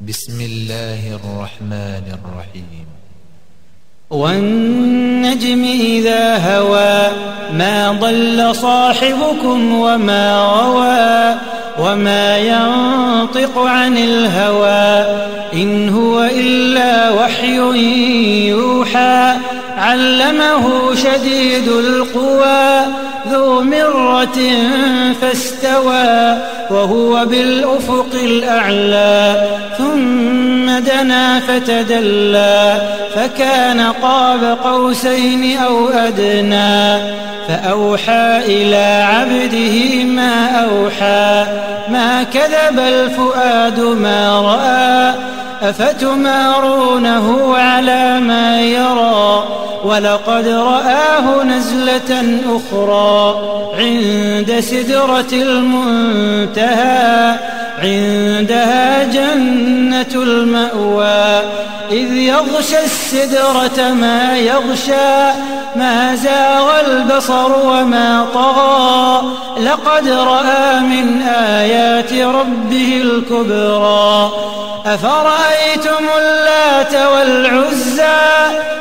بسم الله الرحمن الرحيم. والنجم إذا هوى ما ضل صاحبكم وما غوى وما ينطق عن الهوى إن هو إلا وحي يوحى علمه شديد القوى ذو مرة فاستوى وهو بالأفق الأعلى ثم دنا فتدلى فكان قاب قوسين أو أدنى فأوحى إلى عبده ما أوحى ما كذب الفؤاد ما رأى أفتمارونه على ما يرى ولقد رآه نزلة أخرى عند سدرة المنتهى عندها جنة المأوى إذ يغشى السدرة ما يغشى ما زاغ البصر وما طغى لقد رأى من آيات ربه الكبرى أفرأيتم اللات والعزى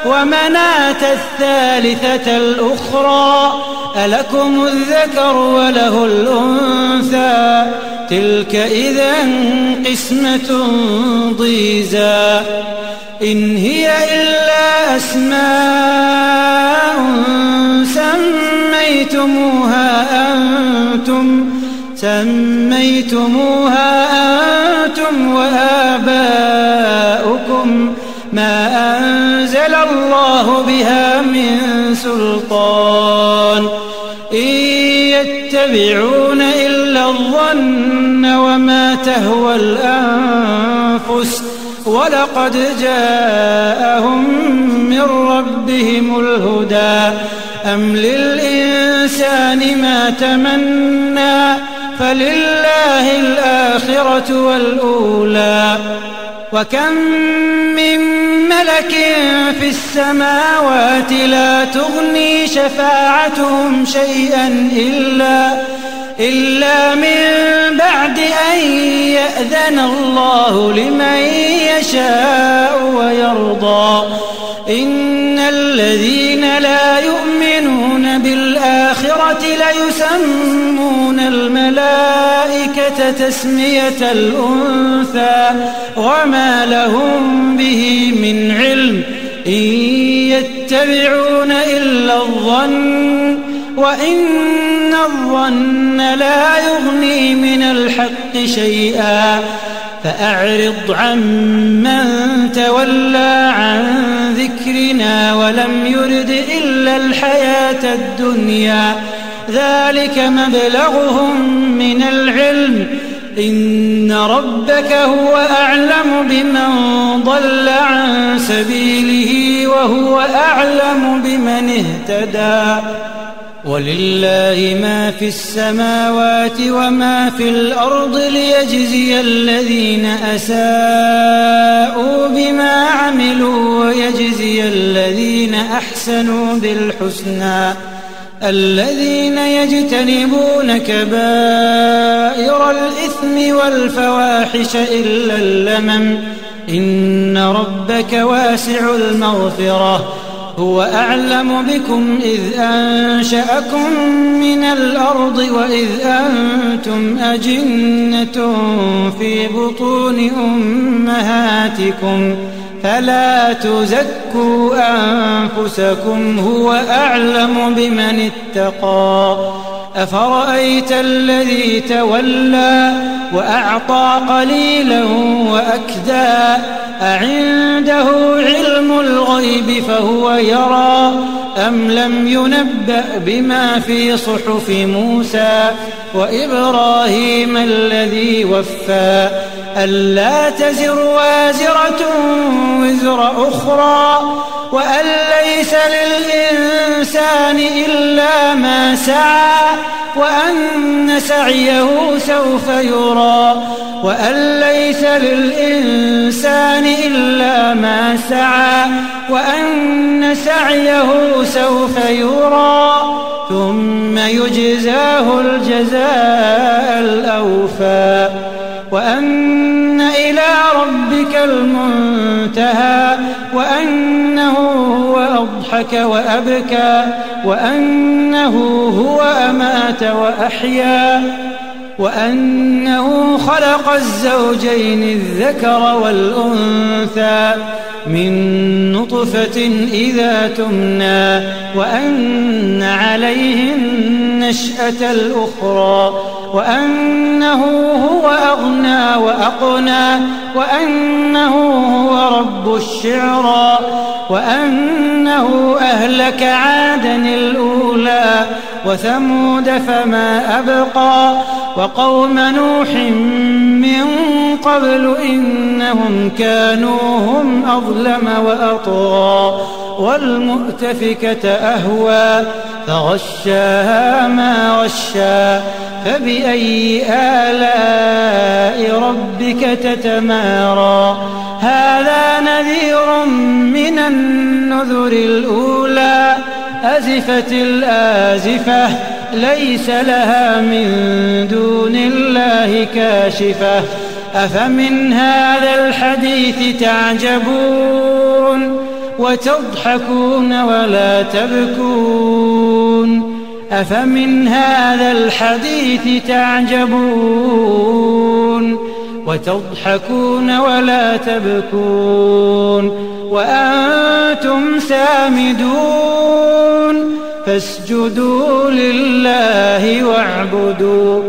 ومناة الثالثة الأخرى ألكم الذكر وله الأنثى تلك إذا قسمة ضيزى إن هي إلا أسماء سميتموها أنتم وآباؤكم ما أنزل الله بها من سلطان إن يتبعون إلا الظن وما تهوى الأنفس ولقد جاءهم من ربهم الهدى أم للإنسان ما تمنى فلله الآخرة والأولى وكم من ملك في السماوات لا تغني شفاعتهم شيئا إلا من بعد أن يأذن الله لمن يشاء ويرضى إن الذين لا يؤمنون بالآخرة ليسمون الملائكة تسمية الأنثى وما لهم به من علم إن يتبعون إلا الظن وإن الظن لا يغني من الحق شيئا فأعرض عمن تولى عن ذكرنا ولم يرد إلا الحياة الدنيا ذلك مبلغهم من العلم إن ربك هو أعلم بمن ضل عن سبيله وهو أعلم بمن اهتدى ولله ما في السماوات وما في الأرض ليجزي الذين أساءوا بما عملوا ويجزي الذين أحسنوا بالحسنى الذين يجتنبون كبائر الإثم والفواحش إلا اللمم إن ربك واسع المغفرة هو أعلم بكم إذ أنشأكم من الأرض وإذ أنتم أجنة في بطون أمهاتكم فلا تزكوا أنفسكم هو أعلم بمن اتقى أفرأيت الذي تولى وأعطى قليلا وأكدى أعنده علم الغيب فهو يرى أم لم ينبأ بما في صحف موسى وإبراهيم الذي وفى ألا تزر وازرة وزر أخرى وأن ليس للإنسان إلا ما سعى وأن سعيه سوف يرى وأن ليس للإنسان إلا ما سعى وأن سعيه سوف يرى ثم يجزاه الجزاء الأوفى وأن إلى ربك ربك المنتهى وأنه هو أضحك وأبكى وأنه هو أمات وأحيا وأنه خلق الزوجين الذكر والأنثى من نطفة إذا تمنى وأن عليه النشأة الأخرى وأنه هو أغنى وأقنى وأنه هو رب الشعرى وأنه أهلك عادا الأولى وثمود فما أبقى وقوم نوح من قبل إنهم كانوا هم أظلم وأطغى والمؤتفكة أهوى فغشاها ما غشى فبأي آلاء ربك تتمارى هذا نذير من النذر الأولى أزفت الآزفة ليس لها من دون الله كاشفة أفمن هذا الحديث تعجبون وتضحكون ولا تبكون أفمن هذا الحديث تعجبون وتضحكون ولا تبكون وأنتم سامدون فاسجدوا لله واعبدوا